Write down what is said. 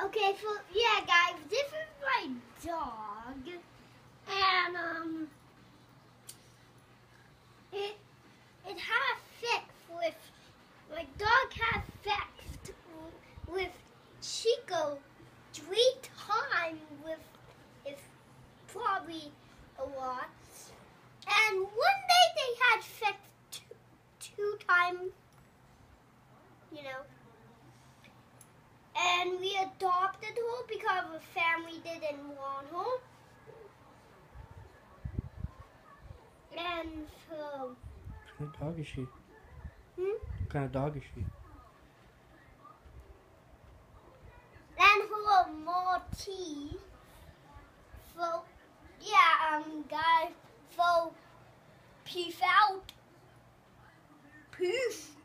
Okay, so yeah, guys, this is my dog, and it has sex with my dog has sex with Chico 3 times with it's probably a lot, and one day they had sex two times, you know. And we adopted her because the family didn't want her. And so... What kind of dog is she? What kind of dog is she? And her Maltese. So, yeah, guys, so peace out. Peace.